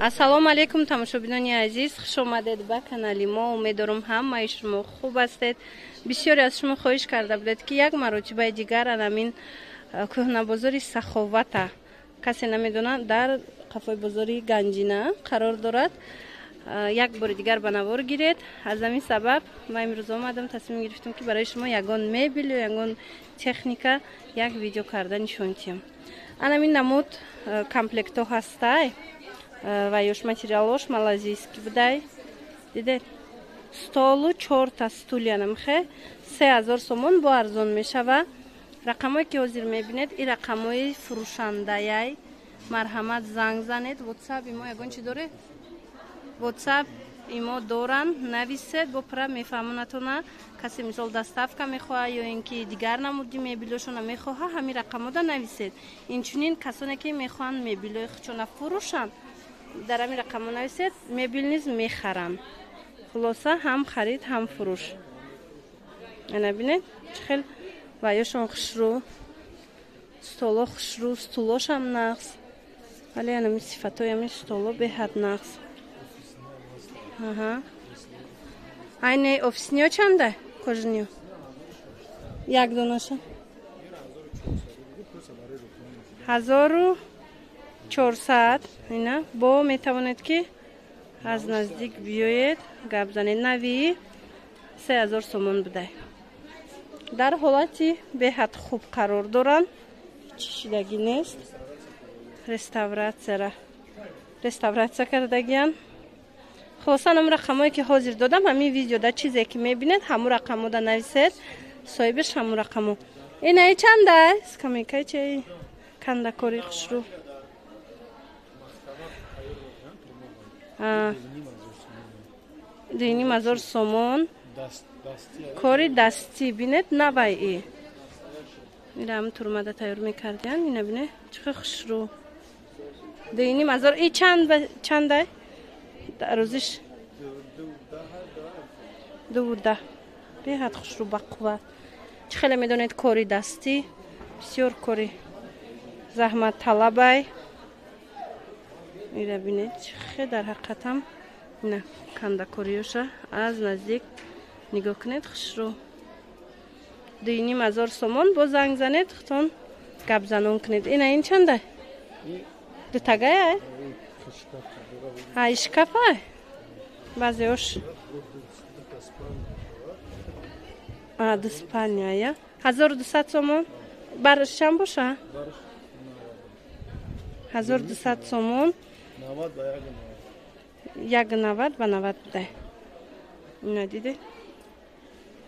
ассалому алейкум тамошобинони азиз, хуш омадед ба канали мо. Умедворам ҳамаи шумо хуб ҳастед. Бисёре аз шумо хоҳиш карда будед ки як маротибаи дигар анамин кӯҳнабозори Саховата, касе намедонад, дар қафои бозори Ганҷина қарор дорад. Як бори дигар ба навор гиред. Аз ҳамин сабаб ман имрӯз омадам, тасмим гирифтам ки барои шумо ягон мебел ё ягон техника як видео карда нишон диҳам. Анамин намуд комплектҳо ҳастай ва ёш материалош малазийский будай. Дидед? Столу 4 та стулья намхе 3000 сомон бо арзон мешава. Рақамое ки ҳозир мебинед, ин рақамои фурӯшандаи марҳамат занг занед. WhatsApp имо ягон чи доред? WhatsApp имо доран, нависед, бо пра мефаҳмонатона. Касе мисол доставка мехоҳад ё ин ки дигар намуди мебелошона мехоҳад, ҳамин рақамода нависед. Инчунин касоне ки мехоҳанд мебелои худшона фурӯшанд, дар ҳамин рақамо нависед, мебел низ мехаранд. Хулоса ҳам харид, ҳам фурӯш. Ана бинед, чӣ хел ваёшон хушрӯ, столо хушрӯ, стулошам нағз. Вале анамин сифатҳои ҳамин столо беҳад нағз. Айне офисниё чанда? Кожаниё? Як донаша? 1400. Ина бо метавонед ки аз наздик биёед, гап занед. Нави 3000 сомон будай. Дар ҳолати беҳад хуб қарор доранд. Ҳеҷ шидагӣ нест. Реставратсия кардагиянд. Хулоса ҳамун рақамое ки ҳозир додам, ҳамин видеода чизе ки мебинед, ҳамун рақамода нависед, соҳибаш ҳамун рақамо. Инаи чандай? Скамейкаи чи кандакори хушрӯ. 2500 сомон. Кори дастӣ бинед, навай и. Ира ҳам турмада тайёр мекардиян, ина бинед, чӣ хел хушрӯ. 2500. И чандай? Розиш 12. Беҳад хушрӯ ба қувват. Чӣ хеле медонед кори дастӣ, бисёр кори заҳмат талабай. Ира бинед, чӣ хел дар ҳақиқатам ина кандакориёша аз наздик нигоҳ кунед, хушрӯ. 2500 сомон бо занг занед, хутон гап занон кунед. Ина ин чандай? Дутагая? Шкафай? Баъзеош 2 спальня. 1200 сомон. Баршам боша? 1200 сомон. 90 ба 90 будай. Ина дидед?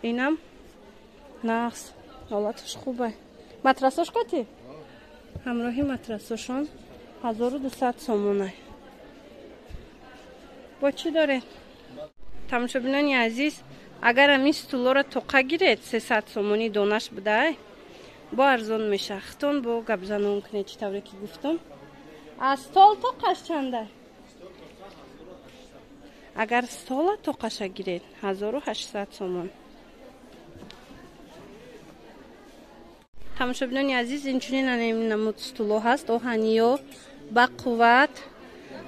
Инам нағз. ҳолаташ хубай. Матрасош қати? Ҳамроҳи матрасошон 1200 сомонай. Бо чӣ доред? Тамошобинони азиз, агар ҳамин стулора тоқа гиред, 300 сомони донаш будай, бо арзон меша. Хитон бо гапзанон кунед, чӣ тавре ки гуфтам. А стол тоқаш чандай? Агар стола тоқаша гиред, 1800 сомон. Тамошобинони азиз, инчунин анамин намуд стуло ҳаст, оҳаниё ба қувват.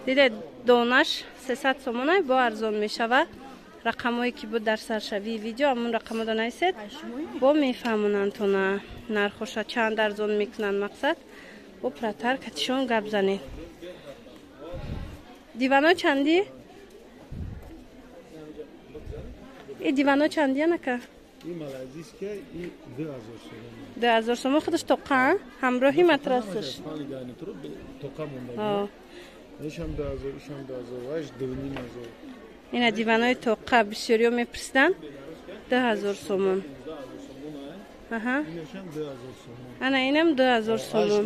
Дидед, донаш 300 сомонай бо арзон мешава. Рақамое ки буд дар саршавии видео, ҳамун рақамода нависед, бо мефаҳмонанд тона нархоша чанд арзон мекунанд. Мақсад бо пратар катишон гап занед. Дивано чанди? И дивано чанди анака? И малазийская, и 2000 сомон. 2000 сомон худаш тоқа, ҳамроҳи матрасаш. Тоқа монда. Ишам 2000, ишам 2000, ваш 2500. Ина диванои тоқа бисёриё мепрсиданд. 2000 сомон. Аҳа. Инашам 2000 сомон. Ана инам 2000 сомон.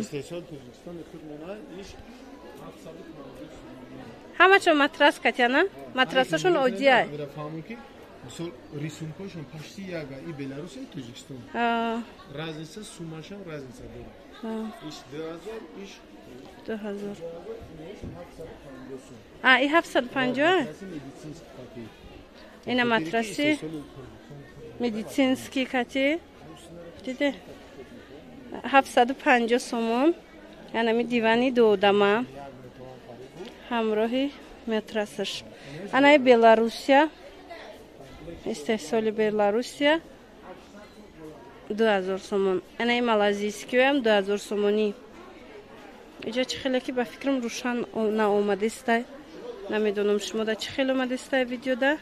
Ҳамаашо матрас катяна? Матрасашон оддиай. Мисол рисункошон пашти яга и Беларусь и Тоҷикистон. Разница суммашам разница дорад. Иш 2000, иш 2000. И 750? Ина матраси медицинский кати. Диде? 750 сомон. Янами дивани додама. ҳамроҳи метрасаш. Анаи Беларусия, истеҳсоли Беларусия 2000 сомон. Анаи малазийскиям 2000 сомонӣ. Иҷа чӣ хеле ки ба фикрам рӯшан наомадистай. Намедонам шумо да чӣ хел омадистай видеода.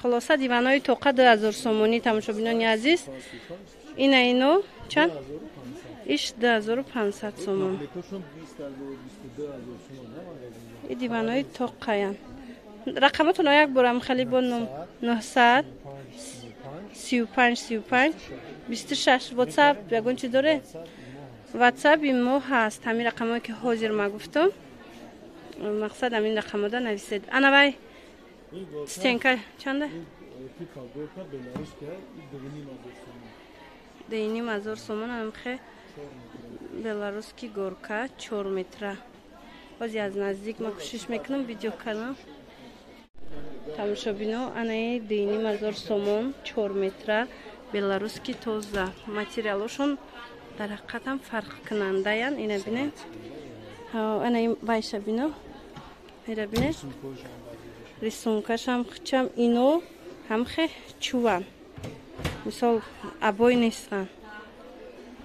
Хулоса диванои тоқа 2000 сомонӣ тамошобинони азиз. Ино чанд? Иш 2500 сомон. И диванои тоқаян. Рақамотон як борам хали бо 900 35 26 WhatsApp ягон чи доре? WhatsApp мо ҳаст. Ҳамин рақамое ки ҳозир ма гуфтам. Мақсад ҳамин рақамода нависед. Анавай стенка чанда? 2500 сомон амхе белорусский горка 4 метра. Боз аз наздик ма кӯшиш мекунам видео канам. Тамошобино анаи 2500 сомон 4 метра белорусский тоза. Материалошон дар ҳақиқатам фарқкунандаян. Ина бинед. Анаи байша бино. Ира бинед. Рисункашам хичам ино ҳамхе чуван. Мисол абой нестан.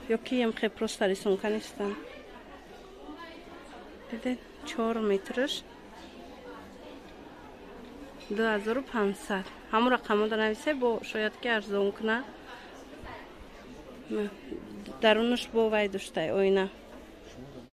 Ёки ҳамхе просто рисунка нестан. Дидед 4 метраш 2500. Ҳамун рақамода нависе бо шояд ки арзон куна. Дарунаш бо вай доштай оина.